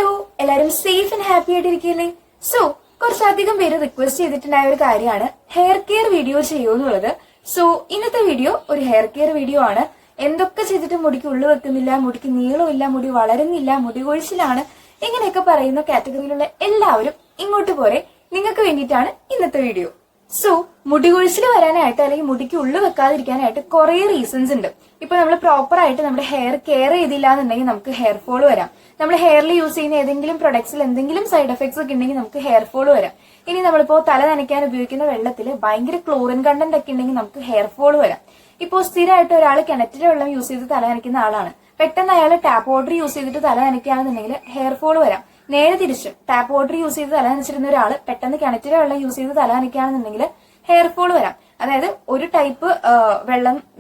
Hello, എല്ലാവരും safe and happy ആയിട്ടിരിക്കില്ലേ? So കുറച്ചധികം പേര് റിക്വസ്റ്റ് ചെയ്തിട്ടുണ്ടായ ഒരു കാര്യമാണ് ഹെയർ കെയർ വീഡിയോ ചെയ്യുമെന്നുള്ളത്. സോ ഇന്നത്തെ വീഡിയോ ഒരു ഹെയർ കെയർ വീഡിയോ ആണ്. എന്തൊക്കെ ചെയ്തിട്ട് മുടിക്ക് ഉള്ളു വെക്കുന്നില്ല, മുടിക്ക് നീളമില്ല, മുടി വളരുന്നില്ല, മുടി കൊഴിച്ചിലാണ്, ഇങ്ങനെയൊക്കെ പറയുന്ന കാറ്റഗറിയിലുള്ള എല്ലാവരും ഇങ്ങോട്ട് പോരെ, നിങ്ങൾക്ക് വേണ്ടിയിട്ടാണ് ഇന്നത്തെ വീഡിയോ. സോ മുടി കൊഴിച്ചിൽ വരാനായിട്ട് അല്ലെങ്കിൽ മുടിക്ക് ഉള്ളു വെക്കാതിരിക്കാനായിട്ട് കുറെ റീസൺസ് ഉണ്ട്. ഇപ്പൊ നമ്മൾ പ്രോപ്പർ ആയിട്ട് നമ്മുടെ ഹെയർ കെയർ ചെയ്തില്ല എന്നുണ്ടെങ്കിൽ നമുക്ക് ഹെയർ ഫോൾ വരാം. നമ്മൾ ഹെയറിൽ യൂസ് ചെയ്യുന്ന ഏതെങ്കിലും പ്രൊഡക്ട്സിൽ എന്തെങ്കിലും സൈഡ് എഫക്ട്സ് ഒക്കെ ഉണ്ടെങ്കിൽ നമുക്ക് ഹെയർ ഫോൾ വരാം. ഇനി നമ്മളിപ്പോ തല നനയ്ക്കാൻ ഉപയോഗിക്കുന്ന വെള്ളത്തിൽ ഭയങ്കര ക്ലോറിൻ കണ്ടന്റ് ഒക്കെ ഉണ്ടെങ്കിൽ നമുക്ക് ഹെയർ ഫോൾ വരാം. ഇപ്പോ സ്ഥിരമായിട്ട് ഒരാൾ കിണറ്റിലെ വെള്ളം യൂസ് ചെയ്ത് തല നനയ്ക്കുന്ന ആളാണ്, പെട്ടെന്ന് അയാൾ ടാപ്പ് വാട്ടർ യൂസ് ചെയ്തിട്ട് തല നനയ്ക്കുകയാണെന്നുണ്ടെങ്കിൽ ഹെയർ ഫോൾ വരാം. നേരെ തിരിച്ചും ടാപ്പ് വാട്ടർ യൂസ് ചെയ്ത് തല നനച്ചിരുന്ന ഒരാൾ പെട്ടെന്ന് കിണറ്റിലെ വെള്ളം യൂസ് ചെയ്ത് തല നനയ്ക്കുകയാണെന്നുണ്ടെങ്കിൽ ഹെയർ ഫോൾ വരാം. അതായത് ഒരു ടൈപ്പ്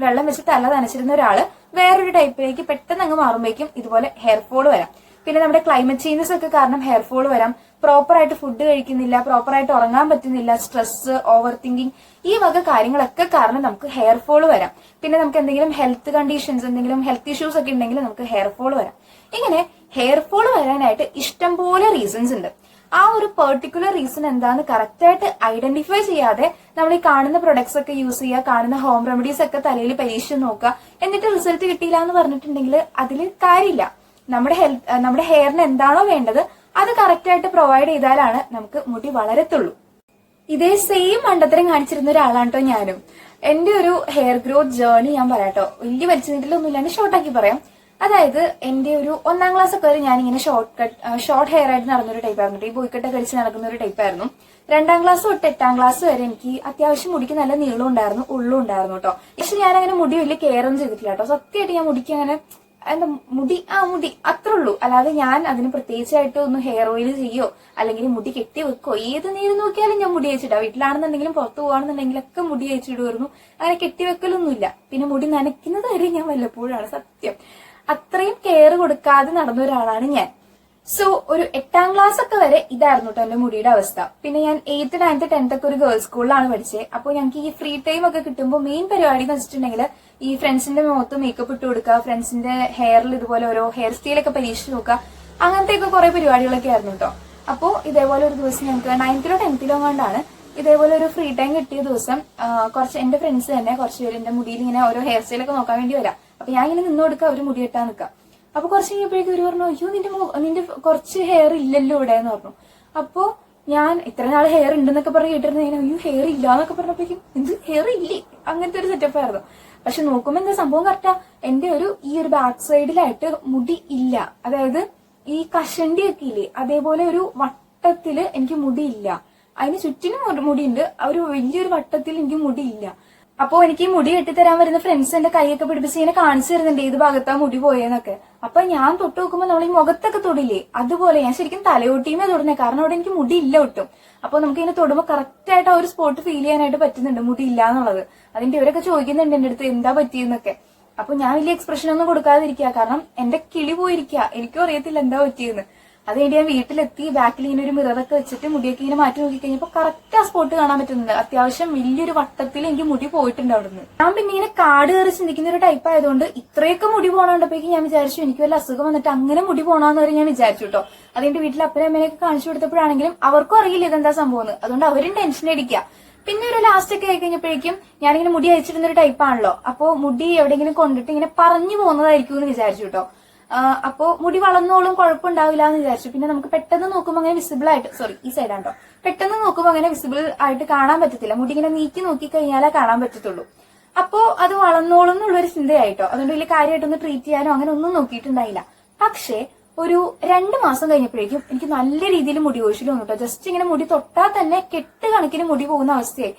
വെള്ളം വെച്ച് തല നനച്ചിരുന്ന ഒരാള് വേറൊരു ടൈപ്പിലേക്ക് പെട്ടെന്ന് അങ്ങ് മാറുമ്പോഴേക്കും ഇതുപോലെ ഹെയർ ഫോൾ വരാം. പിന്നെ നമ്മുടെ ക്ലൈമറ്റ് ചേഞ്ചസ് ഒക്കെ കാരണം ഹെയർ ഫോൾ വരാം. പ്രോപ്പർ ആയിട്ട് ഫുഡ് കഴിക്കുന്നില്ല, പ്രോപ്പർ ആയിട്ട് ഉറങ്ങാൻ പറ്റുന്നില്ല, സ്ട്രെസ്, ഓവർ തിങ്കിങ്, ഈ വക കാര്യങ്ങളൊക്കെ കാരണം നമുക്ക് ഹെയർ ഫോൾ വരാം. പിന്നെ നമുക്ക് എന്തെങ്കിലും ഹെൽത്ത് കണ്ടീഷൻസ്, എന്തെങ്കിലും ഹെൽത്ത് ഇഷ്യൂസ് ഒക്കെ ഉണ്ടെങ്കിൽ നമുക്ക് ഹെയർ ഫോൾ വരാം. ഇങ്ങനെ ഹെയർ ഫോൾ വരാനായിട്ട് ഇഷ്ടംപോലെ റീസൺസ് ഉണ്ട്. ആ ഒരു പെർട്ടിക്കുലർ റീസൺ എന്താന്ന് കറക്റ്റ് ആയിട്ട് ഐഡന്റിഫൈ ചെയ്യാതെ നമ്മൾ ഈ കാണുന്ന പ്രൊഡക്ട്സ് ഒക്കെ യൂസ് ചെയ്യുക, കാണുന്ന ഹോം റെമഡീസ് ഒക്കെ തലയിൽ പരീക്ഷിച്ച് നോക്കുക, എന്നിട്ട് റിസൾട്ട് കിട്ടിയില്ല എന്ന് പറഞ്ഞിട്ടുണ്ടെങ്കിൽ അതിൽ കാര്യമില്ല. നമ്മുടെ ഹെയറിന് എന്താണോ വേണ്ടത് അത് കറക്റ്റ് ആയിട്ട് പ്രൊവൈഡ് ചെയ്താലാണ് നമുക്ക് മുടി വളരത്തുള്ളൂ. ഇതേ സെയിം മണ്ടത്തരം കാണിച്ചിരുന്ന ഒരാളാണ് കേട്ടോ ഞാനും. എന്റെ ഒരു ഹെയർ ഗ്രോത്ത് ജേർണി ഞാൻ പറയാട്ടോ, വലിയ വലിച്ചു നീട്ടിലൊന്നും ഇല്ലാണ്ട് ഷോർട്ടാക്കി പറയാം. അതായത് എന്റെ ഒരു 1ാം ക്ലാസ് ഒക്കെ വരെ ഞാനിങ്ങനെ ഷോർട്ട് ഹെയർ ആയിട്ട് നടന്നൊരു ടൈപ്പായിരുന്നു. ഈ ബോയ്ക്കട്ടൊക്കെ അടിച്ച് നടക്കുന്ന ഒരു ടൈപ്പായിരുന്നു. 2ാം ക്ലാസ് തൊട്ട് 8ാം ക്ലാസ് വരെ എനിക്ക് അത്യാവശ്യം മുടിക്ക് നല്ല നീളം ഉണ്ടായിരുന്നു, ഉള്ളും ഉണ്ടായിരുന്നു കേട്ടോ. പക്ഷെ ഞാൻ അങ്ങനെ മുടി വലിയ കെയർ ഒന്നും ചെയ്തിട്ടില്ല കേട്ടോ. സത്യമായിട്ട് ഞാൻ മുടിക്ക് അങ്ങനെ മുടി അത്രേ ഉള്ളൂ. അല്ലാതെ ഞാൻ അതിന് പ്രത്യേകിച്ചായിട്ട് ഒന്ന് ഹെയർ ഓയിൽ ചെയ്യോ അല്ലെങ്കിൽ മുടി കെട്ടി വെക്കോ, ഏത് നേരം നോക്കിയാലും ഞാൻ മുടി അയച്ചിട്ടാ. വീട്ടിലാണെന്നുണ്ടെങ്കിലും പുറത്ത് പോവാണെന്നുണ്ടെങ്കിലൊക്കെ മുടി അയച്ചിടുമായിരുന്നു. അങ്ങനെ കെട്ടിവെക്കലൊന്നുമില്ല. പിന്നെ മുടി നനയ്ക്കുന്നത് വരെ ഞാൻ വല്ലപ്പോഴാണ്. സത്യം അത്രയും കെയർ കൊടുക്കാതെ നടന്ന ഒരാളാണ് ഞാൻ. സോ ഒരു 8ാം ക്ലാസ് ഒക്കെ വരെ ഇതായിരുന്നു കേട്ടോ എന്റെ മുടിയുടെ അവസ്ഥ. പിന്നെ ഞാൻ 8th, 9th, 10th ഒക്കെ ഒരു ഗേൾസ് സ്കൂളിലാണ് പഠിച്ചത്. അപ്പോൾ ഞങ്ങൾക്ക് ഈ ഫ്രീ ടൈം ഒക്കെ കിട്ടുമ്പോൾ മെയിൻ പരിപാടി എന്ന് വെച്ചിട്ടുണ്ടെങ്കിൽ ഈ ഫ്രണ്ട്സിന്റെ മുഖത്ത് മേക്കപ്പ് ഇട്ട് കൊടുക്കുക, ഫ്രണ്ട്സിന്റെ ഹെയറിൽ ഇതുപോലെ ഓരോ ഹെയർ സ്റ്റൈലൊക്കെ പരീക്ഷിച്ച് നോക്കുക, അങ്ങനത്തെയൊക്കെ കുറെ പരിപാടികളൊക്കെ ആയിരുന്നു കേട്ടോ. അപ്പോ ഇതേപോലെ ഒരു ദിവസം ഞങ്ങൾക്ക് 9th-ലോ 10th-ലോ കൊണ്ടാണ് ഇതേപോലെ ഒരു ഫ്രീ ടൈം കിട്ടിയ ദിവസം കുറച്ച് എന്റെ ഫ്രണ്ട്സ് തന്നെ കുറച്ച് പേര് എന്റെ മുടിയിൽ ഇങ്ങനെ ഓരോ ഹെയർ സ്റ്റൈലൊക്കെ നോക്കാൻ വേണ്ടി വരാം. അപ്പൊ ഞാൻ ഇങ്ങനെ നിന്ന് കൊടുക്കുക, അവര് മുടി കെട്ടാൻ നിൽക്കാം. അപ്പൊ കുറച്ച് കഴിഞ്ഞപ്പോഴേക്കും ഒരു പറഞ്ഞു, അയ്യോ നിന്റെ കുറച്ച് ഹെയർ ഇല്ലല്ലോ ഇവിടെ എന്ന് പറഞ്ഞു. അപ്പോ ഞാൻ ഇത്ര നാൾ ഹെയർ ഉണ്ടെന്നൊക്കെ പറഞ്ഞ് കേട്ടിരുന്ന ഞാൻ അയ്യോ ഹെയർ ഇല്ല എന്നൊക്കെ പറഞ്ഞപ്പോഴേക്കും എന്ത് ഹെയർ ഇല്ലേ, അങ്ങനത്തെ ഒരു സെറ്റപ്പ് ആയിരുന്നു. പക്ഷെ നോക്കുമ്പോ എന്താ സംഭവം കറക്റ്റാ, എന്റെ ഈ ഒരു ബാക്ക് സൈഡിലായിട്ട് മുടി ഇല്ല. അതായത് ഈ കഷണ്ടി ഒക്കെ ഇല്ലേ, അതേപോലെ ഒരു വട്ടത്തില് എനിക്ക് മുടി ഇല്ല. അതിന് ചുറ്റിനും മുടിയുണ്ട്, ഒരു വലിയൊരു വട്ടത്തിൽ എനിക്ക് മുടിയില്ല. അപ്പൊ എനിക്ക് ഈ മുടി കെട്ടിത്തരാൻ വരുന്ന ഫ്രണ്ട്സ് എന്റെ കൈയൊക്കെ പിടിപ്പിച്ച് ഇങ്ങനെ കാണിച്ചു തരുന്നുണ്ട് ഏത് ഭാഗത്താ മുടി പോയെന്നൊക്കെ. അപ്പൊ ഞാൻ തൊട്ട് നോക്കുമ്പോൾ നമ്മൾ ഈ മുഖത്തൊക്കെ തൊടില്ലേ, അതുപോലെ ഞാൻ ശരിക്കും തലയോട്ടിയുമേ തൊടുന്നേ, കാരണം അവിടെ എനിക്ക് മുടി ഇല്ല ഒട്ടും. അപ്പൊ നമുക്ക് ഇങ്ങനെ തൊടുമ്പോൾ കറക്റ്റ് ആയിട്ട് ആ ഒരു സ്പോട്ട് ഫീൽ ചെയ്യാനായിട്ട് പറ്റുന്നുണ്ട് മുടി ഇല്ല എന്നുള്ളത്. അതിന്റെ ഇവരൊക്കെ ചോദിക്കുന്നുണ്ട് എന്റെ അടുത്ത് എന്താ പറ്റിയെന്നൊക്കെ. അപ്പൊ ഞാൻ വലിയ എക്സ്പ്രഷൻ ഒന്നും കൊടുക്കാതിരിക്കുക, കാരണം എന്റെ കിളി പോയിരിക്കുക, എനിക്കും അറിയത്തില്ല എന്താ പറ്റിയെന്ന്. അത് കഴിഞ്ഞ് ഞാൻ വീട്ടിലെത്തി ബാക്കിൽ ഇങ്ങനെ ഒരു മിററൊക്കെ വെച്ചിട്ട് മുടിയൊക്കെ ഇങ്ങനെ മാറ്റി നോക്കി കഴിഞ്ഞപ്പോ കറക്റ്റ് ആ സ്പോട്ട് കാണാൻ പറ്റുന്നുണ്ട്. അത്യാവശ്യം വലിയൊരു വട്ടത്തിൽ എനിക്ക് മുടി പോയിട്ടുണ്ട് അവിടുന്ന്. ഞാൻ പിന്നെ ഇങ്ങനെ കാട് കയറി ചിന്തിക്കുന്ന ഒരു ടൈപ്പ് ആയതുകൊണ്ട് ഇത്രയൊക്കെ മുടി പോകണോണ്ടപ്പോഴേക്കും ഞാൻ വിചാരിച്ചു എനിക്ക് വല്ല അസുഖം വന്നിട്ട് അങ്ങനെ മുടി പോകണമെന്ന് വരെ ഞാൻ വിചാരിച്ചു കേട്ടോ. അതിന്റെ വീട്ടിൽ അപ്പനെ അമ്മേനെയൊക്കെ കാണിച്ചു കൊടുത്തപ്പോഴാണെങ്കിലും അവർക്കും അറിയില്ല ഇതെന്താ സംഭവം, അതുകൊണ്ട് അവരും ടെൻഷൻ അടിക്കുക. പിന്നെ ഒരു ലാസ്റ്റ് ഒക്കെ ആയി കഴിഞ്ഞപ്പോഴേക്കും ഞാനിങ്ങനെ മുടി അയച്ചിരുന്ന ഒരു ടൈപ്പാണല്ലോ. അപ്പോ മുടി എവിടെയെങ്കിലും കൊണ്ടിട്ട് ഇങ്ങനെ പറഞ്ഞു പോകുന്നതായിരിക്കും എന്ന് വിചാരിച്ചു കേട്ടോ. അപ്പോ മുടി വളർന്നോളും, കുഴപ്പമുണ്ടാവില്ല എന്ന് വിചാരിച്ചു. പിന്നെ നമുക്ക് പെട്ടെന്ന് നോക്കുമ്പോൾ അങ്ങനെ വിസിബിൾ ആയിട്ട്, സോറി ഈ സൈഡാണ്ടോ, പെട്ടെന്ന് നോക്കുമ്പോൾ അങ്ങനെ വിസിബിൾ ആയിട്ട് കാണാൻ പറ്റത്തില്ല. മുടി ഇങ്ങനെ നീക്കി നോക്കി കഴിഞ്ഞാലേ കാണാൻ പറ്റത്തുള്ളൂ. അപ്പോ അത് വളർന്നോളും എന്നുള്ളൊരു ചിന്തയായിട്ടോ. അതുകൊണ്ട് വലിയ കാര്യമായിട്ടൊന്ന് ട്രീറ്റ് ചെയ്യാനോ അങ്ങനെ ഒന്നും നോക്കിയിട്ടുണ്ടായില്ല. പക്ഷേ ഒരു 2 മാസം കഴിഞ്ഞപ്പോഴേക്കും എനിക്ക് നല്ല രീതിയിൽ മുടി കൊഴിച്ചിൽ വന്നു കേട്ടോ. ജസ്റ്റ് ഇങ്ങനെ മുടി തൊട്ടാൽ തന്നെ കെട്ട് കണക്കിന് മുടി പോകുന്ന അവസ്ഥയായി.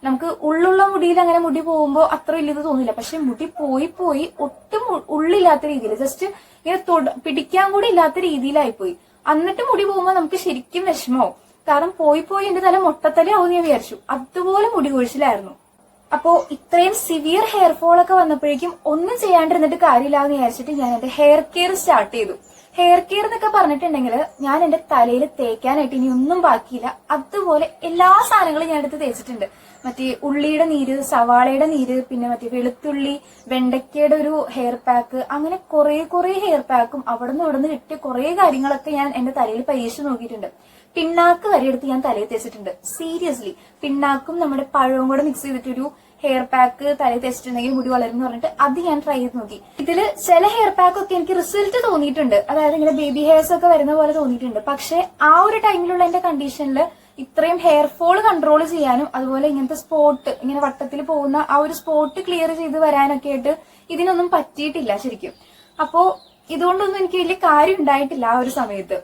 നമുക്ക് ഉള്ളുള്ള മുടിയിൽ അങ്ങനെ മുടി പോകുമ്പോൾ അത്ര വലിയത് തോന്നില്ല. പക്ഷെ മുടി പോയി ഒട്ടും ഉള്ളില്ലാത്ത രീതിയിൽ, ജസ്റ്റ് ഇങ്ങനെ പിടിക്കാൻ കൂടി ഇല്ലാത്ത രീതിയിലായിപ്പോയി. എന്നിട്ട് മുടി പോകുമ്പോൾ നമുക്ക് ശരിക്കും വിഷമമാവും. കാരണം പോയി എന്റെ തല മൊട്ടത്തലയാവും ഞാൻ വിചാരിച്ചു. അതുപോലെ മുടി കൊഴിച്ചിലായിരുന്നു. അപ്പോ ഇത്രയും സിവിയർ ഹെയർ ഫോൾ ഒക്കെ വന്നപ്പോഴേക്കും ഒന്നും ചെയ്യാണ്ടിരുന്നിട്ട് കാര്യമില്ല എന്ന് വിചാരിച്ചിട്ട് ഞാൻ എന്റെ ഹെയർ കെയർ സ്റ്റാർട്ട് ചെയ്തു. ഹെയർ കെയർ എന്നൊക്കെ പറഞ്ഞിട്ടുണ്ടെങ്കിൽ ഞാൻ എന്റെ തലയിൽ തേക്കാനായിട്ട് ഇനി ഒന്നും ബാക്കിയില്ല. അതുപോലെ എല്ലാ സാധനങ്ങളും ഞാൻ എടുത്ത് തേച്ചിട്ടുണ്ട്. മറ്റേ ഉള്ളിയുടെ നീര്, സവാളയുടെ നീര്, പിന്നെ മറ്റേ വെളുത്തുള്ളി, വെണ്ടയ്ക്കയുടെ ഒരു ഹെയർ പാക്ക്, അങ്ങനെ കുറെ ഹെയർ പാക്കും അവിടെ നിന്ന് കിട്ടിയ കുറെ കാര്യങ്ങളൊക്കെ ഞാൻ എന്റെ തലയിൽ പരീക്ഷിച്ച് നോക്കിയിട്ടുണ്ട്. പിണ്ണാക്ക് വരെ എടുത്ത് ഞാൻ തലയിൽ തേച്ചിട്ടുണ്ട്. സീരിയസ്ലി, പിണ്ണാക്കും നമ്മുടെ പഴവും കൂടെ മിക്സ് ചെയ്തിട്ടൊരു ഹെയർ പാക്ക് തലയിൽ തേച്ചിട്ടുണ്ടെങ്കിൽ മുടി വളരും എന്ന് പറഞ്ഞിട്ട് അത് ഞാൻ ട്രൈ ചെയ്ത് നോക്കി. ഇതില് ചില ഹെയർ പാക്ക് ഒക്കെ എനിക്ക് റിസൾട്ട് തോന്നിയിട്ടുണ്ട്, അതായത് ഇങ്ങനെ ബേബി ഹെയർസ് ഒക്കെ വരുന്ന പോലെ തോന്നിയിട്ടുണ്ട്. പക്ഷെ ആ ഒരു ടൈമിലുള്ള എന്റെ കണ്ടീഷനിൽ ഇത്രയും ഹെയർ ഫോൾ കൺട്രോൾ ചെയ്യാനും അതുപോലെ ഇങ്ങനത്തെ സ്പോട്ട്, ഇങ്ങനെ വട്ടത്തിൽ പോകുന്ന ആ ഒരു സ്പോട്ട് ക്ലിയർ ചെയ്ത് വരാനൊക്കെ ആയിട്ട് ഇതിനൊന്നും പറ്റിയിട്ടില്ല ശരിക്കും. അപ്പോ ഇതുകൊണ്ടൊന്നും എനിക്ക് വലിയ കാര്യം ഉണ്ടായിട്ടില്ല ആ ഒരു സമയത്ത്.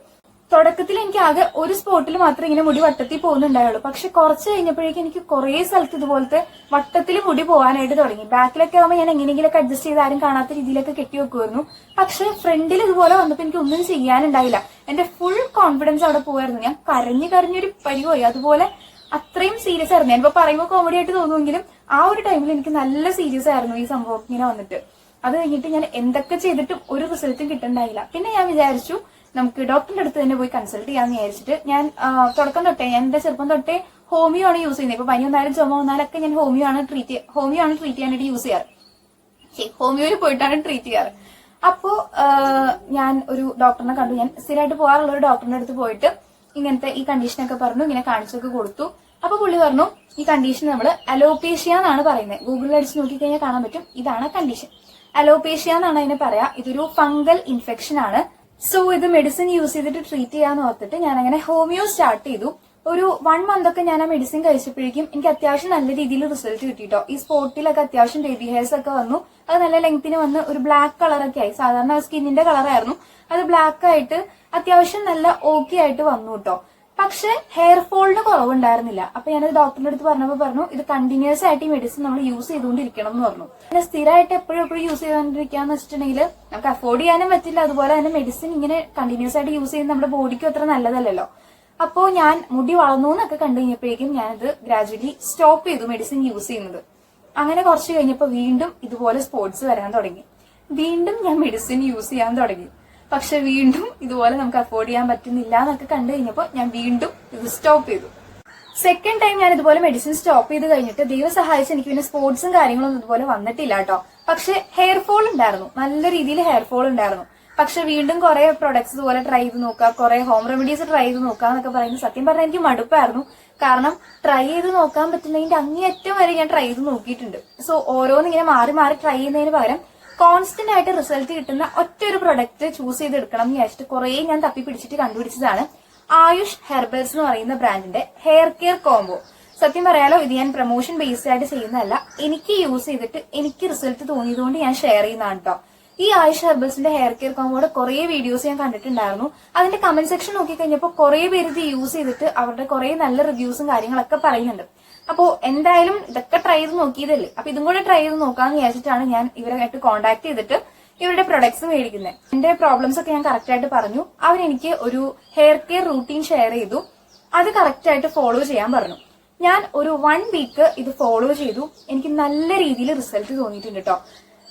തുടക്കത്തിൽ എനിക്ക് ആകെ ഒരു സ്പോട്ടിൽ മാത്രമേ ഇങ്ങനെ മുടി വട്ടത്തിൽ പോകുന്നുണ്ടായുള്ളൂ. പക്ഷെ കുറച്ച് കഴിഞ്ഞപ്പോഴേക്കും എനിക്ക് കുറെ സ്ഥലത്ത് ഇതുപോലത്തെ വട്ടത്തിൽ മുടി പോകാനായിട്ട് തുടങ്ങി. ബാക്കിലൊക്കെ ആകുമ്പോൾ ഞാൻ എങ്ങനെയെങ്കിലൊക്കെ അഡ്ജസ്റ്റ് ചെയ്ത് ആരും കാണാത്ത രീതിയിലൊക്കെ കെട്ടി വെക്കുമായിരുന്നു. പക്ഷെ ഫ്രണ്ടിൽ ഇതുപോലെ വന്നപ്പോൾ എനിക്ക് ഒന്നും ചെയ്യാനുണ്ടായില്ല. എന്റെ ഫുൾ കോൺഫിഡൻസ് അവിടെ പോയായിരുന്നു. ഞാൻ കരഞ്ഞൊരു പരിവായി. അതുപോലെ അത്രയും സീരിയസ് ആയിരുന്നു. ഞാനിപ്പോ പറയുമ്പോൾ കോമഡി ആയിട്ട് തോന്നുമെങ്കിലും ആ ഒരു ടൈമിൽ എനിക്ക് നല്ല സീരിയസ് ആയിരുന്നു ഈ സംഭവം ഇങ്ങനെ വന്നിട്ട്. അത് കഴിഞ്ഞിട്ട് ഞാൻ എന്തൊക്കെ ചെയ്തിട്ടും ഒരു റിസൾട്ടും കിട്ടണ്ടായില്ല. പിന്നെ ഞാൻ വിചാരിച്ചു നമുക്ക് ഡോക്ടറിന്റെ അടുത്ത് തന്നെ പോയി കൺസൾട്ട് ചെയ്യാന്ന് വിചാരിച്ചിട്ട് ഞാൻ തുടക്കം തൊട്ടേ, ഞാൻ എന്റെ ചെറുപ്പം തൊട്ടേ ഹോമിയോ ആണ് യൂസ് ചെയ്യുന്നത്. ഇപ്പൊ പനി വന്നാലും ചുമ വന്നാലൊക്കെ ഞാൻ ഹോമിയോ ആണ് ട്രീറ്റ് ചെയ്യാനായിട്ട് യൂസ് ചെയ്യാറ്. ഹോമിയോയിൽ പോയിട്ടാണ് ട്രീറ്റ് ചെയ്യാറ്. അപ്പോ ഞാൻ ഒരു ഡോക്ടറിനെ കണ്ടു. ഞാൻ സ്ഥിരമായിട്ട് പോകാറുള്ള ഒരു ഡോക്ടറിന്റെ അടുത്ത് പോയിട്ട് ഇങ്ങനത്തെ ഈ കണ്ടീഷനൊക്കെ പറഞ്ഞു, ഇങ്ങനെ കാണിച്ചൊക്കെ കൊടുത്തു. അപ്പൊ പുള്ളി പറഞ്ഞു ഈ കണ്ടീഷൻ നമ്മൾ അലോപേഷ്യ എന്നാണ് പറയുന്നത്. ഗൂഗിളിൽ അടിച്ച് നോക്കിക്കഴിഞ്ഞാൽ കാണാൻ പറ്റും. ഇതാണ് കണ്ടീഷൻ, അലോപേഷ്യ എന്നാണ് അതിനെ പറയാ. ഇതൊരു ഫംഗൽ ഇൻഫെക്ഷൻ ആണ്. സോ ഇത് മെഡിസിൻ യൂസ് ചെയ്തിട്ട് ട്രീറ്റ് ചെയ്യാന്ന് ഓർത്തിട്ട് ഞാൻ അങ്ങനെ ഹോമിയോ സ്റ്റാർട്ട് ചെയ്തു. ഒരു 1 month ഒക്കെ ഞാൻ ആ മെഡിസിൻ കഴിച്ചപ്പോഴേക്കും എനിക്ക് അത്യാവശ്യം നല്ല രീതിയിൽ റിസൾട്ട് കിട്ടിട്ടോ. ഈ സ്പോട്ടിലൊക്കെ അത്യാവശ്യം ബേബി ഹെയർസ് ഒക്കെ വന്നു. അത് നല്ല ലെങ്ത്തിന് വന്ന് ഒരു ബ്ലാക്ക് കളറൊക്കെ ആയി. സാധാരണ സ്കിന്നിന്റെ കളറായിരുന്നു, അത് ബ്ലാക്ക് ആയിട്ട് അത്യാവശ്യം നല്ല ഓക്കെ ആയിട്ട് വന്നു കേട്ടോ. പക്ഷെ ഹെയർ ഫോളിന് കുറവുണ്ടായിരുന്നില്ല. അപ്പൊ ഞാനത് ഡോക്ടറിന്റെ അടുത്ത് പറഞ്ഞപ്പോൾ പറഞ്ഞു ഇത് കണ്ടിന്യൂസ് ആയിട്ട് ഈ മെഡിസിൻ നമ്മൾ യൂസ് ചെയ്തുകൊണ്ടിരിക്കണം എന്ന് പറഞ്ഞു. പിന്നെ സ്ഥിരമായിട്ട് എപ്പോഴും യൂസ് ചെയ്തുകൊണ്ടിരിക്കാന്ന് വെച്ചിട്ടുണ്ടെങ്കിൽ നമുക്ക് അഫോർഡ് ചെയ്യാനും പറ്റില്ല. അതുപോലെ തന്നെ മെഡിസിൻ ഇങ്ങനെ കണ്ടിന്യൂസ് ആയിട്ട് യൂസ് ചെയ്യുന്നത് നമ്മുടെ ബോഡിക്കും അത്ര നല്ലതല്ലല്ലോ. അപ്പോ ഞാൻ മുടി വളർന്നു എന്നൊക്കെ കണ്ടു കഴിഞ്ഞപ്പോഴേക്കും ഞാനത് ഗ്രാജുവലി സ്റ്റോപ്പ് ചെയ്തു മെഡിസിൻ യൂസ് ചെയ്യുന്നത്. അങ്ങനെ കുറച്ച് കഴിഞ്ഞപ്പോൾ വീണ്ടും ഇതുപോലെ സ്പോട്സ് വരാൻ തുടങ്ങി. വീണ്ടും ഞാൻ മെഡിസിൻ യൂസ് ചെയ്യാൻ തുടങ്ങി. പക്ഷെ വീണ്ടും ഇതുപോലെ നമുക്ക് അഫോർഡ് ചെയ്യാൻ പറ്റുന്നില്ല എന്നൊക്കെ കണ്ടു കഴിഞ്ഞപ്പോൾ ഞാൻ വീണ്ടും ഇത് സ്റ്റോപ്പ് ചെയ്തു. സെക്കൻഡ് ടൈം ഞാൻ ഇതുപോലെ മെഡിസിൻ സ്റ്റോപ്പ് ചെയ്ത് കഴിഞ്ഞിട്ട് ദൈവം സഹായിച്ച് എനിക്ക് പിന്നെ സ്പോർട്സും കാര്യങ്ങളൊന്നും ഇതുപോലെ വന്നിട്ടില്ല കേട്ടോ. പക്ഷെ ഹെയർ ഫോൾ ഉണ്ടായിരുന്നു, നല്ല രീതിയിൽ ഹെയർ ഫോൾ ഉണ്ടായിരുന്നു. പക്ഷെ വീണ്ടും കുറെ പ്രൊഡക്ട്സ് ഇതുപോലെ ട്രൈ ചെയ്ത് നോക്കുക, കുറെ ഹോം റെമഡീസ് ട്രൈ ചെയ്ത് നോക്കുക എന്നൊക്കെ പറയുന്നത് സത്യം പറഞ്ഞാൽ എനിക്ക് മടുപ്പായിരുന്നു. കാരണം ട്രൈ ചെയ്ത് നോക്കാൻ പറ്റുന്നതിന്റെ അങ്ങേയറ്റം വരെ ഞാൻ ട്രൈ ചെയ്ത് നോക്കിയിട്ടുണ്ട്. സോ ഓരോന്നിങ്ങനെ മാറി ട്രൈ ചെയ്യുന്നതിന് പകരം കോൺസ്റ്റന്റ് ആയിട്ട് റിസൾട്ട് കിട്ടുന്ന ഒറ്റൊരു പ്രൊഡക്റ്റ് ചൂസ് ചെയ്തെടുക്കണം എന്ന് വിചാരിച്ചിട്ട് കുറെ ഞാൻ തപ്പി പിടിച്ചിട്ട് കണ്ടുപിടിച്ചതാണ് ആയുഷ് ഹെർബൽസ് എന്ന് പറയുന്ന ബ്രാൻഡിന്റെ ഹെയർ കെയർ കോംബോ. സത്യം പറയാലോ ഇത് ഞാൻ പ്രൊമോഷൻ ബേസ്ഡ് ആയിട്ട് ചെയ്യുന്നതല്ല, എനിക്ക് യൂസ് ചെയ്തിട്ട് എനിക്ക് റിസൾട്ട് തോന്നിയതുകൊണ്ട് ഞാൻ ഷെയർ ചെയ്യുന്നതാണ് കേട്ടോ. ഈ ആയുഷ് ഹെർബൽസിന്റെ ഹെയർ കെയർ കോംബോയുടെ കുറെ വീഡിയോസ് ഞാൻ കണ്ടിട്ടുണ്ടായിരുന്നു. അതിന്റെ കമന്റ് സെക്ഷൻ നോക്കിക്കഴിഞ്ഞപ്പോൾ കുറെ പേര് ഇത് യൂസ് ചെയ്തിട്ട് അവരുടെ കുറെ നല്ല റിവ്യൂസും കാര്യങ്ങളൊക്കെ പറയുന്നുണ്ട്. അപ്പോ എന്തായാലും ഇതൊക്കെ ട്രൈ ചെയ്ത് നോക്കിയതല്ലേ, അപ്പൊ ഇതും കൂടെ ട്രൈ ചെയ്ത് നോക്കാന്ന് വിചാരിച്ചിട്ടാണ് ഞാൻ ഇവരായിട്ട് കോൺടാക്ട് ചെയ്തിട്ട് ഇവരുടെ പ്രൊഡക്ട്സ് മേടിക്കുന്നത്. എന്റെ പ്രോബ്ലംസ് ഒക്കെ ഞാൻ കറക്റ്റ് ആയിട്ട് പറഞ്ഞു. അവരെനിക്ക് ഒരു ഹെയർ കെയർ റൂട്ടീൻ ഷെയർ ചെയ്തു. അത് കറക്റ്റ് ആയിട്ട് ഫോളോ ചെയ്യാൻ പറഞ്ഞു. ഞാൻ ഒരു 1 week ഇത് ഫോളോ ചെയ്തു. എനിക്ക് നല്ല രീതിയിൽ റിസൾട്ട് തോന്നിയിട്ടുണ്ട് കേട്ടോ.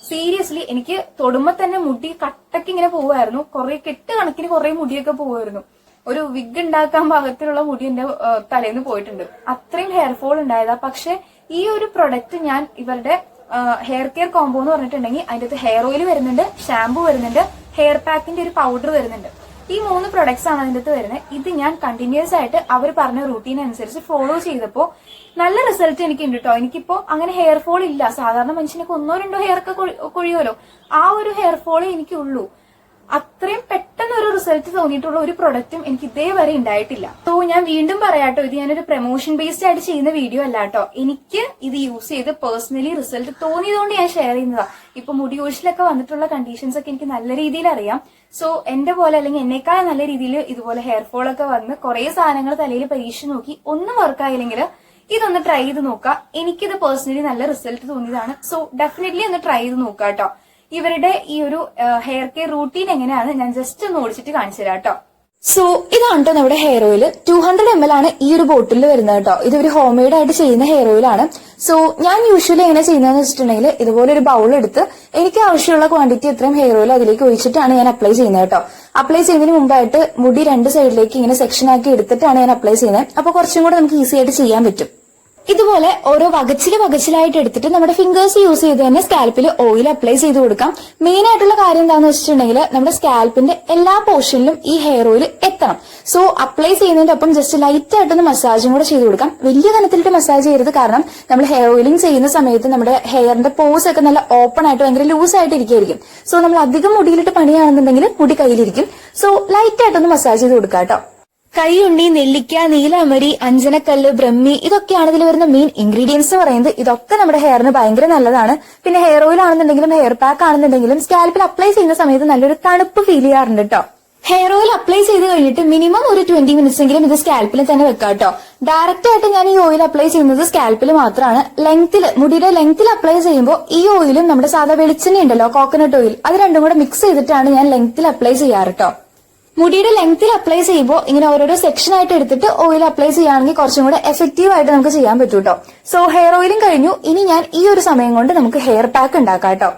സീരിയസ്ലി എനിക്ക് തൊടുമ്പോ തന്നെ മുടി കട്ടക്ക് ഇങ്ങനെ പോവായിരുന്നു. കുറെ കെട്ട് കണക്കിന് കുറെ മുടിയൊക്കെ പോവായിരുന്നു. ഒരു വിഗ് ഉണ്ടാക്കാൻ പാകത്തിലുള്ള മുടി എന്റെ തലേന്ന് പോയിട്ടുണ്ട്. അത്രയും ഹെയർ ഫോൾ ഉണ്ടായതാ. പക്ഷെ ഈ ഒരു പ്രൊഡക്റ്റ് ഞാൻ ഇവരുടെ ഹെയർ കെയർ കോംബോ എന്ന് പറഞ്ഞിട്ടുണ്ടെങ്കിൽ അതിന്റെ അകത്ത് ഹെയർ ഓയിൽ വരുന്നുണ്ട്, ഷാമ്പു വരുന്നുണ്ട്, ഹെയർ പാക്കിന്റെ ഒരു പൗഡർ വരുന്നുണ്ട്. ഈ 3 പ്രൊഡക്ട്സ് ആണ് അതിന്റെ അകത്ത് വരുന്നത്. ഇത് ഞാൻ കണ്ടിന്യൂസ് ആയിട്ട് അവർ പറഞ്ഞ റൂട്ടീൻ അനുസരിച്ച് ഫോളോ ചെയ്തപ്പോ നല്ല റിസൾട്ട് എനിക്ക് ഉണ്ട് കേട്ടോ. എനിക്കിപ്പോ അങ്ങനെ ഹെയർ ഫോൾ ഇല്ല. സാധാരണ മനുഷ്യനൊക്കെ 1-2 ഹെയർ ഒക്കെ കൊഴിയുമല്ലോ, ആ ഒരു ഹെയർ ഫോളേ എനിക്കുള്ളൂ. അത്രയും പെട്ടെന്ന് ഒരു റിസൾട്ട് തോന്നിയിട്ടുള്ള ഒരു പ്രൊഡക്റ്റും എനിക്ക് ഇതേവരെ ഉണ്ടായിട്ടില്ല. സോ ഞാൻ വീണ്ടും പറയാട്ടോ, ഇത് ഞാനൊരു പ്രൊമോഷൻ ബേസ്ഡ് ആയിട്ട് ചെയ്യുന്ന വീഡിയോ അല്ല കേട്ടോ. എനിക്ക് ഇത് യൂസ് ചെയ്ത് പേഴ്സണലി റിസൾട്ട് തോന്നിയതുകൊണ്ട് ഞാൻ ഷെയർ ചെയ്യുന്നതാ. ഇപ്പൊ മുടി കൊഴിച്ചിലൊക്കെ വന്നിട്ടുള്ള കണ്ടീഷൻസ് ഒക്കെ എനിക്ക് നല്ല രീതിയിൽ അറിയാം. സോ എന്റെ പോലെ അല്ലെങ്കിൽ എന്നേക്കാൾ നല്ല രീതിയിൽ ഇതുപോലെ ഹെയർ ഫോൾ ഒക്കെ വന്ന് കുറെ സാധനങ്ങൾ തലയിൽ പരീക്ഷിച്ച് നോക്കി ഒന്നും വർക്കായില്ലെങ്കിൽ ഇതൊന്ന് ട്രൈ ചെയ്ത് നോക്കാം. എനിക്കിത് പേഴ്സണലി നല്ല റിസൾട്ട് തോന്നിയതാണ്. സോ ഡെഫിനറ്റ്ലി ഒന്ന് ട്രൈ ചെയ്ത് നോക്കാം കേട്ടോ. ഇവരുടെ ഈ ഒരു ഹെയർ കെയർ റൂട്ടീൻ എങ്ങനെയാണ് ഞാൻ ജസ്റ്റ് ഒന്ന് ഓടിച്ചിട്ട് കാണിച്ചു തരാം കേട്ടോ. സോ ഇതാണ് കേട്ടോ നമ്മുടെ ഹെയർ ഓയിൽ. 200 ml ആണ് ഈ ഒരു ബോട്ടിൽ വരുന്നത് കേട്ടോ. ഇതൊരു ഹോം മെയ്ഡ് ആയിട്ട് ചെയ്യുന്ന ഹെയർ ഓയിൽ ആണ്. സോ ഞാൻ യൂഷ്വലി എങ്ങനെ ചെയ്യുന്നതെന്ന് വെച്ചിട്ടുണ്ടെങ്കിൽ ഇതുപോലെ ഒരു ബൗൾ എടുത്ത് എനിക്ക് ആവശ്യമുള്ള ക്വാണ്ടിറ്റി എത്രയും ഹെയർ ഓയിൽ അതിലേക്ക് ഒഴിച്ചിട്ടാണ് ഞാൻ അപ്ലൈ ചെയ്യുന്നത് കേട്ടോ. അപ്ലൈ ചെയ്യുന്നതിന് മുമ്പായിട്ട് മുടി രണ്ട് സൈഡിലേക്ക് ഇങ്ങനെ സെക്ഷൻ ആക്കി എടുത്തിട്ടാണ് ഞാൻ അപ്ലൈ ചെയ്യുന്നത്. അപ്പൊ കുറച്ചും കൂടെ നമുക്ക് ഈസി ആയിട്ട് ചെയ്യാൻ പറ്റും. ഇതുപോലെ ഓരോ വകച്ചിലായിട്ട് എടുത്തിട്ട് നമ്മുടെ ഫിംഗേഴ്സ് യൂസ് ചെയ്ത് തന്നെ സ്കാൽപ്പിൽ ഓയിൽ അപ്ലൈ ചെയ്ത് കൊടുക്കാം. മെയിൻ ആയിട്ടുള്ള കാര്യം എന്താണെന്ന് വെച്ചിട്ടുണ്ടെങ്കിൽ നമ്മുടെ സ്കാൽപ്പിന്റെ എല്ലാ പോർഷനിലും ഈ ഹെയർ ഓയിൽ എത്തണം. സോ അപ്ലൈ ചെയ്യുന്നതിന്റെ ഒപ്പം ജസ്റ്റ് ലൈറ്റ് ആയിട്ടൊന്ന് മസാജും കൂടെ ചെയ്ത് കൊടുക്കാം. വലിയ കനത്തിലിട്ട് മസാജ് ചെയ്യരുത്, കാരണം നമ്മൾ ഹെയർ ഓയിലിംഗ് ചെയ്യുന്ന സമയത്ത് നമ്മുടെ ഹെയറിന്റെ പോസ് ഒക്കെ നല്ല ഓപ്പൺ ആയിട്ട് ഭയങ്കര ലൂസ് ആയിട്ട് ഇരിക്കുകയായിരിക്കും. സോ നമ്മൾ അധികം മുടിയിലിട്ട് പണിയാണെന്നുണ്ടെങ്കിൽ മുടി കയ്യിലിരിക്കും. സോ ലൈറ്റ് ആയിട്ടൊന്ന് മസാജ് ചെയ്ത് കൊടുക്കാം കേട്ടോ. കൈയുണ്ണി, നെല്ലിക്ക, നീലാമരി, അഞ്ജനക്കല്ല്, ബ്രഹ്മി ഇതൊക്കെയാണ് ഇതിൽ വരുന്ന മെയിൻ ഇൻഗ്രീഡിയൻസ് പറയുന്നത്. ഇതൊക്കെ നമ്മുടെ ഹെയറിന് ഭയങ്കര നല്ലതാണ്. പിന്നെ ഹെയർ ഓയിൽ ആണെന്നുണ്ടെങ്കിലും ഹെയർ പാക്ക് ആണെന്നുണ്ടെങ്കിലും സ്കാൽപ്പിൽ അപ്ലൈ ചെയ്യുന്ന സമയത്ത് നല്ലൊരു തണുപ്പ് ഫീൽ ചെയ്യാറുണ്ട് കേട്ടോ. ഹെയർ ഓയിൽ അപ്ലൈ ചെയ്ത് കഴിഞ്ഞിട്ട് മിനിമം ഒരു 20 മിനിറ്റ്സ് എങ്കിലും ഇത് സ്കാൽപ്പിൽ തന്നെ വെക്കാം കേട്ടോ. ഡയറക്റ്റ് ആയിട്ട് ഞാൻ ഈ ഓയിൽ അപ്ലൈ ചെയ്യുന്നത് സ്കാൽപ്പിൽ മാത്രമാണ്. മുടിയുടെ ലെങ്ത്തിൽ അപ്ലൈ ചെയ്യുമ്പോൾ ഈ ഓയിലും നമ്മുടെ സാധാ വെളിച്ചെണ്ണ ഉണ്ടല്ലോ, കോക്കനട്ട് ഓയിൽ, അത് രണ്ടും കൂടെ മിക്സ് ചെയ്തിട്ടാണ് ഞാൻ ലെങ്ത്തിൽ അപ്ലൈ ചെയ്യാറ് കേട്ടോ. മുടിയുടെ ലെങ്ത്തിൽ അപ്ലൈ ചെയ്യുമ്പോൾ ഇങ്ങനെ ഓരോരോ സെക്ഷൻ ആയിട്ട് എടുത്തിട്ട് ഓയിൽ അപ്ലൈ ചെയ്യുകയാണെങ്കിൽ കുറച്ചും കൂടെ എഫക്റ്റീവ് ആയിട്ട് നമുക്ക് ചെയ്യാൻ പറ്റും കേട്ടോ. സോ ഹെയർ ഓയിലും കഴിഞ്ഞു. ഇനി ഞാൻ ഈ ഒരു സമയം കൊണ്ട് നമുക്ക് ഹെയർ പാക്ക് ഉണ്ടാക്കാം കേട്ടോ.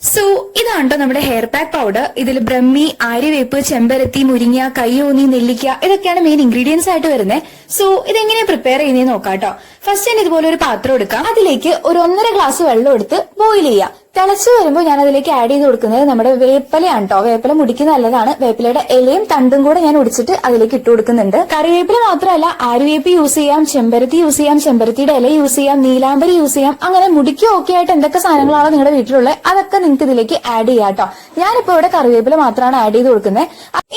സോ ഇതാണ് കേട്ടോ നമ്മുടെ ഹെയർ പാക്ക് പൗഡർ. ഇതിൽ ബ്രഹ്മി, ആര്യവേപ്പ്, ചെമ്പരത്തി, മുരിങ്ങ, കയ്യോന്നി, നെല്ലിക്ക ഇതൊക്കെയാണ് മെയിൻ ഇൻഗ്രീഡിയൻസ് ആയിട്ട് വരുന്നത്. സോ ഇതെങ്ങനെ പ്രിപ്പയർ ചെയ്യുന്നതെന്ന് നോക്കാം കേട്ടോ. ഫസ്റ്റ് ഞാൻ ഇതുപോലെ ഒരു പാത്രം എടുക്കാം. അതിലേക്ക് ഒരു 1.5 ഗ്ലാസ് വെള്ളം എടുത്ത് ബോയിൽ ചെയ്യാം. തിളച്ചു വരുമ്പോൾ ഞാൻ അതിലേക്ക് ആഡ് ചെയ്ത് കൊടുക്കുന്നത് നമ്മുടെ വേപ്പിലയാണ് കേട്ടോ. വേപ്പില മുടിക്ക് നല്ലതാണ്. വേപ്പിലയുടെ ഇലയും തണ്ടും കൂടെ ഞാൻ ഒടിച്ചിട്ട് അതിലേക്ക് ഇട്ട് കൊടുക്കുന്നുണ്ട്. കറിവേപ്പില മാത്രമല്ല, ആര്യവേപ്പ് യൂസ് ചെയ്യാം, ചെമ്പരത്തി യൂസ് ചെയ്യാം, ചെമ്പരത്തിയുടെ ഇല യൂസ് ചെയ്യാം, നീലാംബരി യൂസ് ചെയ്യാം. അങ്ങനെ മുടിക്ക് ഓക്കെ ആയിട്ട് എന്തൊക്കെ സാധനങ്ങളാണോ നിങ്ങളുടെ വീട്ടിലുള്ളത് അതൊക്കെ നിങ്ങൾക്ക് ഇതിലേക്ക് ആഡ് ചെയ്യാം കേട്ടോ. ഞാനിപ്പോ ഇവിടെ കറിവേപ്പില മാത്രമാണ് ആഡ് ചെയ്ത് കൊടുക്കുന്നത്.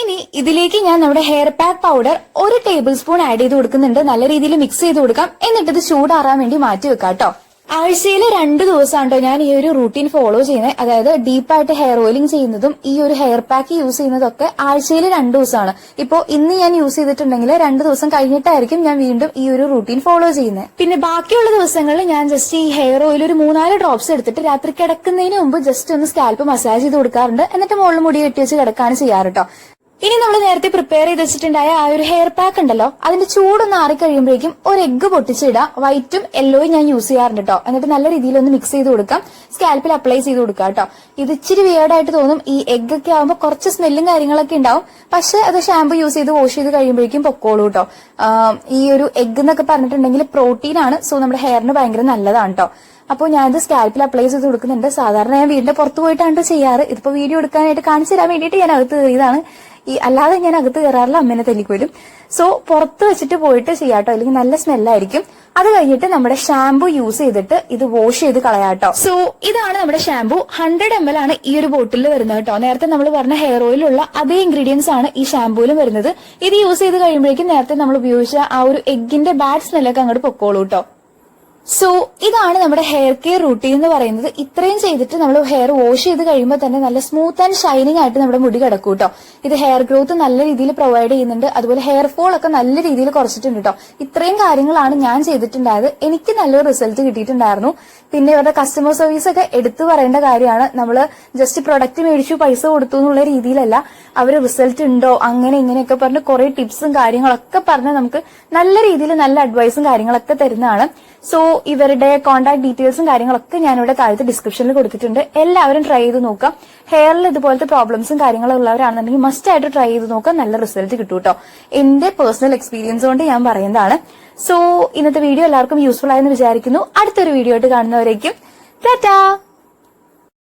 ഇനി ഇതിലേക്ക് ഞാൻ നമ്മുടെ hair pack powder 1 tablespoon add ചെയ്ത് കൊടുക്കുന്നുണ്ട്. നല്ല രീതിയിൽ മിക്സ് ചെയ്ത് കൊടുക്കാം. എന്നിട്ട് ഇത് ചൂടാറാൻ വേണ്ടി മാറ്റി വെക്കാം കേട്ടോ. ആഴ്ചയിൽ 2 ദിവസമാണ് കേട്ടോ ഞാൻ ഈ ഒരു റൂട്ടീൻ ഫോളോ ചെയ്യുന്നത്. അതായത് ഡീപ്പായിട്ട് ഹെയർ ഓയിലിംഗ് ചെയ്യുന്നതും ഈ ഒരു ഹെയർ പാക്ക് യൂസ് ചെയ്യുന്നതൊക്കെ ആഴ്ചയിൽ 2 ദിവസമാണ്. ഇപ്പോ ഇന്ന് ഞാൻ യൂസ് ചെയ്തിട്ടുണ്ടെങ്കിൽ 2 ദിവസം കഴിഞ്ഞിട്ടായിരിക്കും ഞാൻ വീണ്ടും ഈ ഒരു റൂട്ടീൻ ഫോളോ ചെയ്യുന്നത്. പിന്നെ ബാക്കിയുള്ള ദിവസങ്ങളിൽ ഞാൻ ജസ്റ്റ് ഈ ഹെയർ ഓയിൽ ഒരു 3-4 ഡ്രോപ്സ് എടുത്തിട്ട് രാത്രി കിടക്കുന്നതിന് മുമ്പ് ജസ്റ്റ് ഒന്ന് സ്കാൽപ്പ് മസാജ് ചെയ്ത് കൊടുക്കാറുണ്ട്. എന്നിട്ട് മുകളിൽ മുടി കെട്ടി വെച്ച് കിടക്കാണ് ചെയ്യാറ് കേട്ടോ. ഇനി നമ്മൾ നേരത്തെ പ്രിപ്പയർ ചെയ്ത് വെച്ചിട്ടുണ്ടായ ആ ഒരു ഹെയർ പാക്ക് ഉണ്ടല്ലോ, അതിന്റെ ചൂടൊന്ന് ആറിക്കഴിയുമ്പോഴേക്കും ഒരു എഗ്ഗ് പൊട്ടിച്ചിടാം. വൈറ്റും യെല്ലോയും ഞാൻ യൂസ് ചെയ്യാറുണ്ട് കേട്ടോ. എന്നിട്ട് നല്ല രീതിയിൽ ഒന്ന് മിക്സ് ചെയ്ത് കൊടുക്കാം. സ്കാൽപ്പിൽ അപ്ലൈ ചെയ്ത് കൊടുക്കാം കേട്ടോ. ഇത് ഇച്ചിരി വിയേർഡായിട്ട് തോന്നും. ഈ എഗ്ഗ് ഒക്കെ ആകുമ്പോൾ കുറച്ച് സ്മെല്ലും കാര്യങ്ങളൊക്കെ ഉണ്ടാവും. പക്ഷെ അത് ഷാമ്പു യൂസ് ചെയ്ത് വാഷ് ചെയ്ത് കഴിയുമ്പോഴേക്കും പൊക്കോളൂ കേട്ടോ. ഈ ഒരു എഗ്ഗ് എന്നൊക്കെ പറഞ്ഞിട്ടുണ്ടെങ്കിൽ പ്രോട്ടീൻ ആണ്. സോ നമ്മുടെ ഹെയറിന് ഭയങ്കര നല്ലതാണ് കേട്ടോ. അപ്പോൾ ഞാനിത് സ്കാൽപ്പിൽ അപ്ലൈ ചെയ്ത് കൊടുക്കുന്നുണ്ട്. സാധാരണ ഞാൻ വീടിന്റെ പുറത്ത് പോയിട്ടാണ് ചെയ്യാറ്. ഇതിപ്പോ വീഡിയോ എടുക്കാനായിട്ട് കാണിച്ചു തരാൻ വേണ്ടിയിട്ട് ഞാൻ അകത്ത് കയറിയതാണ്. അല്ലാതെ ഞാൻ അകത്ത് കയറാറില്ല, അമ്മേനെ തല്ലിക്കൊല്ലും. സോ പുറത്ത് വെച്ചിട്ട് പോയിട്ട് ചെയ്യാട്ടോ, അല്ലെങ്കിൽ നല്ല സ്മെല്ലായിരിക്കും. അത് കഴിഞ്ഞിട്ട് നമ്മുടെ ഷാമ്പു യൂസ് ചെയ്തിട്ട് ഇത് വാഷ് ചെയ്ത് കളയാട്ടോ. സോ ഇതാണ് നമ്മുടെ ഷാമ്പു. 100 ml ആണ് ഈ ഒരു ബോട്ടിലിൽ വരുന്നത് കേട്ടോ. നേരത്തെ നമ്മൾ പറഞ്ഞ ഹെയർ ഓയിലുള്ള അതേ ഇൻഗ്രീഡിയൻസ് ആണ് ഈ ഷാമ്പൂയിലും വരുന്നത്. ഇത് യൂസ് ചെയ്ത് കഴിയുമ്പോഴേക്കും നേരത്തെ നമ്മൾ ഉപയോഗിച്ച ആ ഒരു എഗ്ഗിന്റെ ബാഡ് സ്മെല്ലൊക്കെ അങ്ങോട്ട് പൊക്കോളൂ കേട്ടോ. സോ ഇതാണ് നമ്മുടെ ഹെയർ കെയർ റൂട്ടീൻ എന്ന് പറയുന്നത്. ഇത്രയും ചെയ്തിട്ട് നമ്മൾ ഹെയർ വാഷ് ചെയ്ത് കഴിയുമ്പോൾ തന്നെ നല്ല സ്മൂത്ത് ആൻഡ് ഷൈനിങ് ആയിട്ട് നമ്മുടെ മുടി കിടക്കും കേട്ടോ. ഇത് ഹെയർ ഗ്രോത്ത് നല്ല രീതിയിൽ പ്രൊവൈഡ് ചെയ്യുന്നുണ്ട്. അതുപോലെ ഹെയർ ഫോൾ ഒക്കെ നല്ല രീതിയിൽ കുറച്ചിട്ടുണ്ട് കേട്ടോ. ഇത്രയും കാര്യങ്ങളാണ് ഞാൻ ചെയ്തിട്ടുണ്ടായത്. എനിക്ക് നല്ലൊരു റിസൾട്ട് കിട്ടിയിട്ടുണ്ടായിരുന്നു. പിന്നെ ഇവരുടെ കസ്റ്റമർ സർവീസ് ഒക്കെ എടുത്തു പറയേണ്ട കാര്യമാണ്. നമ്മൾ ജസ്റ്റ് പ്രൊഡക്റ്റ് മേടിച്ചു പൈസ കൊടുത്തു എന്നുള്ള രീതിയിലല്ല, അവർ റിസൾട്ട് ഉണ്ടോ അങ്ങനെ ഇങ്ങനെയൊക്കെ പറഞ്ഞ് കുറെ ടിപ്സും കാര്യങ്ങളൊക്കെ പറഞ്ഞ് നമുക്ക് നല്ല രീതിയിൽ നല്ല അഡ്വൈസും കാര്യങ്ങളൊക്കെ തരുന്നതാണ്. സോ ഇവരുടെ കോൺടാക്ട് ഡീറ്റെയിൽസും കാര്യങ്ങളൊക്കെ ഞാനിവിടെ താഴത്തെ ഡിസ്ക്രിപ്ഷനിൽ കൊടുത്തിട്ടുണ്ട്. എല്ലാവരും ട്രൈ ചെയ്ത് നോക്കാം. ഹെയറിൽ ഇതുപോലത്തെ പ്രോബ്ലംസും കാര്യങ്ങളും ഉള്ളവരാണെന്നുണ്ടെങ്കിൽ മസ്റ്റ് ആയിട്ട് ട്രൈ ചെയ്ത് നോക്കാം. നല്ല റിസൾട്ട് കിട്ടും കേട്ടോ. എന്റെ പേഴ്സണൽ എക്സ്പീരിയൻസ് കൊണ്ട് ഞാൻ പറയുന്നതാണ്. സോ ഇന്നത്തെ വീഡിയോ എല്ലാവർക്കും യൂസ്ഫുൾ ആയെന്ന് വിചാരിക്കുന്നു. അടുത്തൊരു വീഡിയോ ആയിട്ട് കാണുന്നവരേക്കും ടാറ്റാ.